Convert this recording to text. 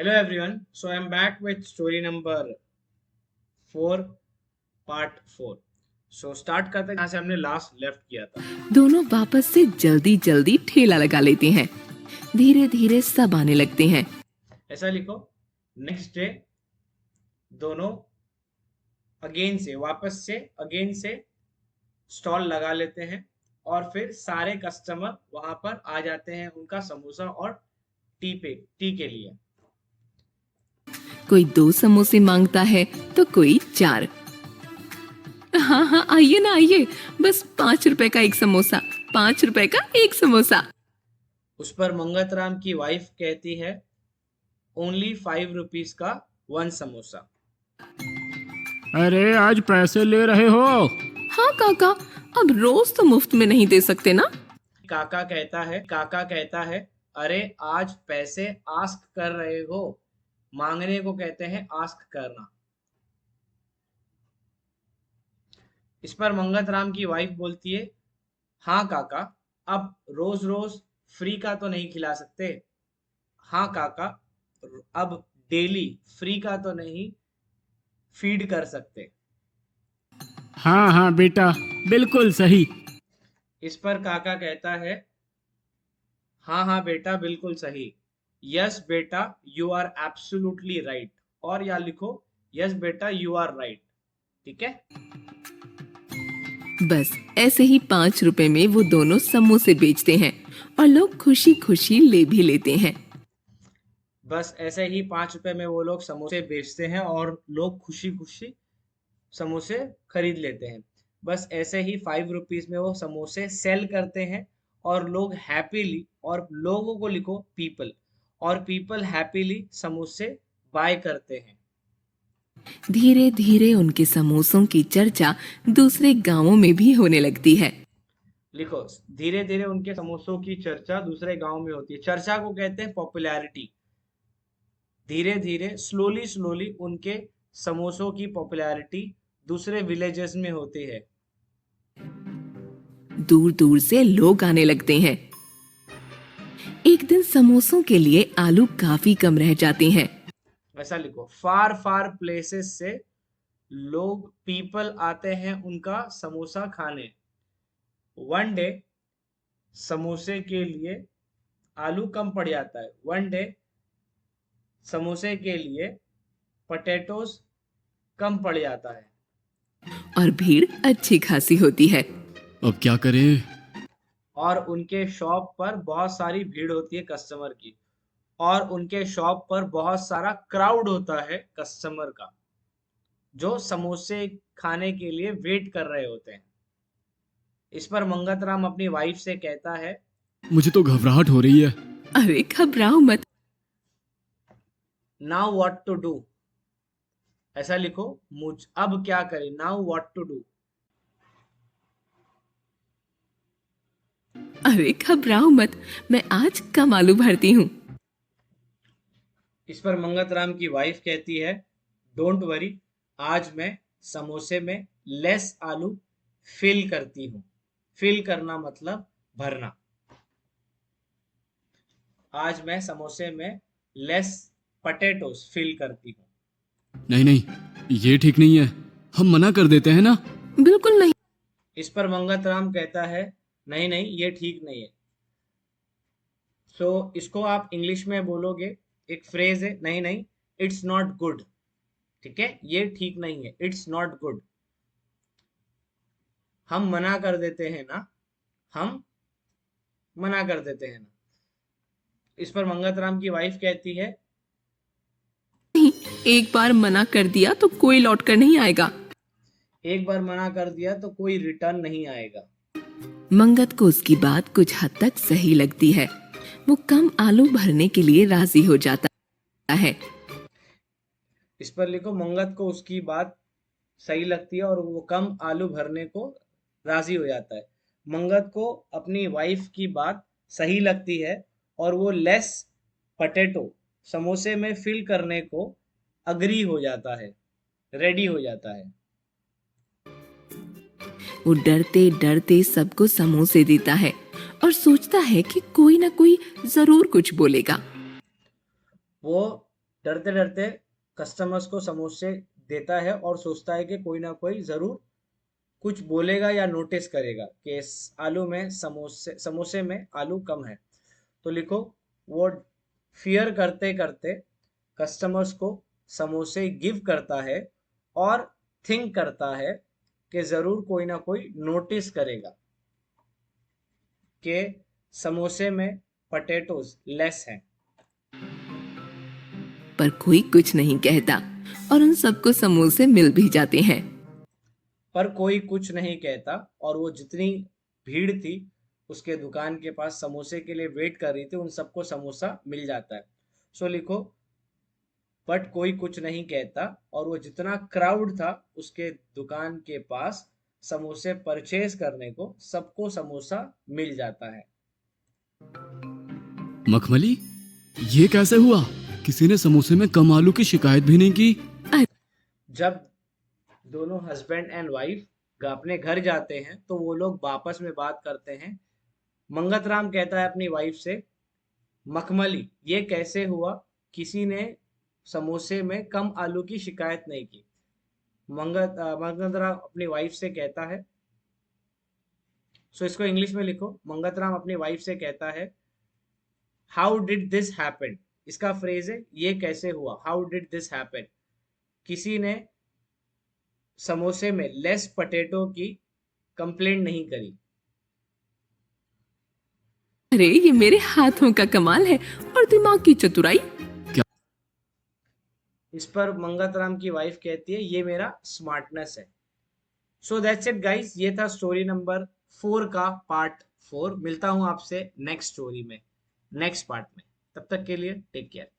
Hello everyone. So I'm back with story number 4, part 4. So start करते हैं जहाँ से हमने लास्ट लेफ्ट किया था. दोनों वापस से जल्दी जल्दी ठेला लगा लेते हैं। धीरे धीरे सब आने लगते हैं। ऐसा लिखो. नेक्स्ट डे दोनों अगेन से स्टॉल लगा लेते हैं और फिर सारे कस्टमर वहां पर आ जाते हैं उनका समोसा और टी के लिए. कोई 2 समोसे मांगता है तो कोई 4। हाँ आइए ना आइए, बस 5 रुपए का एक समोसा, 5 रुपए का एक समोसा। उस पर मंगतराम की वाइफ कहती है ओनली 5 रुपीज का 1 समोसा. अरे आज पैसे ले रहे हो? हाँ काका, अब रोज तो मुफ्त में नहीं दे सकते ना। काका कहता है अरे आज पैसे आस्क कर रहे हो. मांगने को कहते हैं आस्क करना. इस पर मंगतराम की वाइफ बोलती है हाँ काका, अब रोज रोज फ्री का तो नहीं खिला सकते. हाँ काका, अब डेली फ्री का तो नहीं फीड कर सकते. हाँ बेटा, बिल्कुल सही। इस पर काका कहता है हाँ बेटा बिल्कुल सही. यस बेटा यू आर एब्सोल्युटली राइट. और या लिखो यस बेटा यू आर राइट. ठीक है. बस ऐसे ही 5 रुपए में वो दोनों समोसे बेचते हैं और लोग खुशी खुशी ले भी लेते हैं। बस ऐसे ही 5 रुपए में वो लोग समोसे बेचते हैं और लोग खुशी खुशी समोसे खरीद लेते हैं. बस ऐसे ही 5 रुपीज में वो समोसे सेल करते हैं और लोग हैप्पीली, और लोगों को लिखो पीपल, और पीपल हैप्पीली समोसे बाय करते हैं. धीरे धीरे उनके समोसों की चर्चा दूसरे गांवों में भी होने लगती है। लिखो धीरे धीरे उनके समोसों की चर्चा दूसरे गांव में होती है. चर्चा को कहते हैं पॉपुलैरिटी. धीरे धीरे स्लोली उनके समोसों की पॉपुलैरिटी दूसरे विलेजेस में होती है. दूर दूर से लोग आने लगते हैं। एक दिन समोसों के लिए आलू काफी कम रह जाते हैं। ऐसा लिखो फार प्लेसेस से लोग पीपल आते हैं उनका समोसा खाने. वन डे समोसे के लिए आलू कम पड़ जाता है. वन डे समोसे के लिए पोटैटोज कम पड़ जाता है. और भीड़ अच्छी खासी होती है। अब क्या करें? और उनके शॉप पर बहुत सारी भीड़ होती है कस्टमर की. और उनके शॉप पर बहुत सारा क्राउड होता है कस्टमर का, जो समोसे खाने के लिए वेट कर रहे होते हैं. इस पर मंगतराम अपनी वाइफ से कहता है मुझे तो घबराहट हो रही है। अरे घबराओ मत। Now what to do. ऐसा लिखो अब क्या करें. Now what to do. अरे घबराओ मत, मैं आज कम आलू भरती हूँ। इस पर मंगतराम की वाइफ कहती है डोंट वरी, आज मैं समोसे में लेस आलू फिल करती हूँ. फिल करना मतलब भरना. आज मैं समोसे में लेस पोटैटोज फिल करती हूँ. नहीं, ये ठीक नहीं है, हम मना कर देते हैं ना। बिल्कुल नहीं। इस पर मंगतराम कहता है नहीं ये ठीक नहीं है. सो इसको आप इंग्लिश में बोलोगे. एक फ्रेज है नहीं इट्स नॉट गुड. ठीक है, ये ठीक नहीं है, इट्स नॉट गुड. हम मना कर देते हैं ना. हम मना कर देते हैं ना. इस पर मंगतराम की वाइफ कहती है एक बार मना कर दिया तो कोई लौट कर नहीं आएगा। एक बार मना कर दिया तो कोई रिटर्न नहीं आएगा. मंगत को उसकी बात कुछ हद तक सही लगती है। वो कम आलू भरने के लिए राजी हो जाता है। इस पर लिखो मंगत को उसकी बात सही लगती है और वो कम आलू भरने को राजी हो जाता है. मंगत को अपनी वाइफ की बात सही लगती है और वो लेस पोटैटो समोसे में फिल करने को अग्री हो जाता है, रेडी हो जाता है. वो डरते डरते सबको समोसे देता है और सोचता है कि कोई ना कोई जरूर कुछ बोलेगा। वो डरते डरते कस्टमर्स को समोसे देता है और सोचता है कि कोई ना कोई जरूर कुछ बोलेगा या नोटिस करेगा कि इस आलू में समोसे समोसे में आलू कम है। तो लिखो, वो फियर करते करते कस्टमर्स को समोसे गिव करता है और थिंक करता है कि जरूर कोई ना कोई नोटिस करेगा कि समोसे में पटेटोज लेस हैं। पर कोई कुछ नहीं कहता और उन सबको समोसे मिल भी जाते हैं। पर कोई कुछ नहीं कहता और वो जितनी भीड़ थी उसके दुकान के पास समोसे के लिए वेट कर रही थी, उन सबको समोसा मिल जाता है। सो लिखो, बट कोई कुछ नहीं कहता और वो जितना क्राउड था उसके दुकान के पास समोसे परचेज करने को, सबको समोसा मिल जाता है। मखमली, ये कैसे हुआ? किसी ने समोसे में कम आलू की शिकायत भी नहीं की। जब दोनों हस्बैंड एंड वाइफ अपने घर जाते हैं तो वो लोग आपस में बात करते हैं। मंगतराम कहता है अपनी वाइफ से, मखमली ये कैसे हुआ, किसी ने समोसे में कम आलू की शिकायत नहीं की। मंगतराम अपनी वाइफ से कहता है, सो इसको इंग्लिश में लिखो। मंगतराम अपनी वाइफ से कहता है, हाउ डिड दिस हैपन। इसका फ्रेज है ये कैसे हुआ, हाउ डिड दिस हैपन। किसी ने समोसे में लेस पटेटो की कंप्लेंट नहीं करी। अरे ये मेरे हाथों का कमाल है और दिमाग की चतुराई। इस पर मंगतराम की वाइफ कहती है, ये मेरा स्मार्टनेस है। सो दैट्स इट गाइस, ये था स्टोरी नंबर 4 का पार्ट 4। मिलता हूं आपसे नेक्स्ट स्टोरी में, नेक्स्ट पार्ट में। तब तक के लिए टेक केयर।